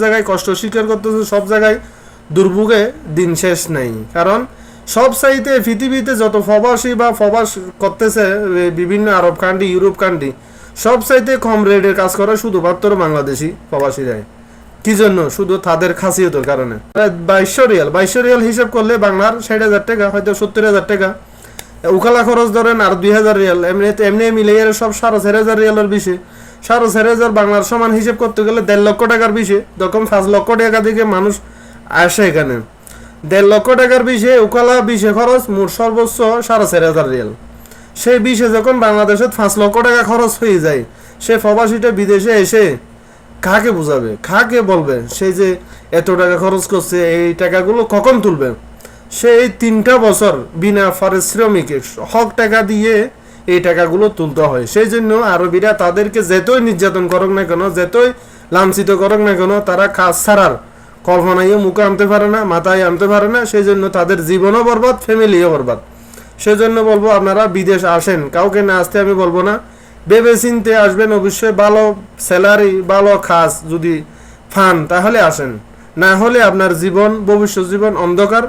জায়গায় কষ্ট স্বীকার করতেছে, সব জায়গায় দুর্ভোগে দিন শেষ নেই। কারণ সব চাইতে পৃথিবীতে যত প্রবাসী বা প্রবাস করতেছে বিভিন্ন আরব কান্ট্রি, ইউরোপ কান্ট্রি, সব চাইতে কম রেটের কাজ করে শুধুমাত্র বাংলাদেশি প্রবাসীরাই। কি জন্য? শুধু তাদের খাসিয়তের কারণে। 2200 রিয়াল হিসাব করলে বাংলার 60,000 টাকা, হয়তো 70,000 টাকা। উকালা খরচ ধরেন আর 2,000 রিয়াল, এমনি মিলে সব 4,500 রিয়ালের বিষয়। 4,500 বাংলার সমান হিসেব করতে গেলে 1.5 লক্ষ টাকার বিষয়। যখন 5 লক্ষ টাকা দিকে মানুষ আসে এখানে, 1.5 লক্ষ টাকার বিষয়ে উকালা বিষে খরচ মোট সর্বোচ্চ 4,500 রিয়াল। সেই বিষে যখন বাংলাদেশে 5 লক্ষ টাকা খরচ হয়ে যায়, সে প্রবাসীটা বিদেশে এসে কাকে বুঝাবে, কাকে বলবে সে যে এত টাকা খরচ করছে, এই টাকাগুলো কখন তুলবে? সেই 3টা বছর বিনা পারিশ্রমিকে হক টাকা দিয়ে এই টাকাগুলো তুলতে হয়। সেই জন্য আরবিরা তাদেরকে যেতই নির্যাতন করুক না কেন, যেতই লাঞ্ছিত করুক না কেন, তারা কাজ ছাড়ার কল্পনায়ও মুখে আনতে পারে না, মাথায় আনতে পারে না। সেই জন্য তাদের জীবনও বরবাদ, ফ্যামিলিও বরবাদ। সেজন্য বলবো আপনারা বিদেশ আসেন, কাউকে না আসতে আমি বলবো না, ভেবে চিনতে আসবেন। অবশ্যই ভালো স্যালারি, ভালো কাজ যদি পান তাহলে আসেন, না হলে আপনার জীবন, ভবিষ্যৎ জীবন অন্ধকার।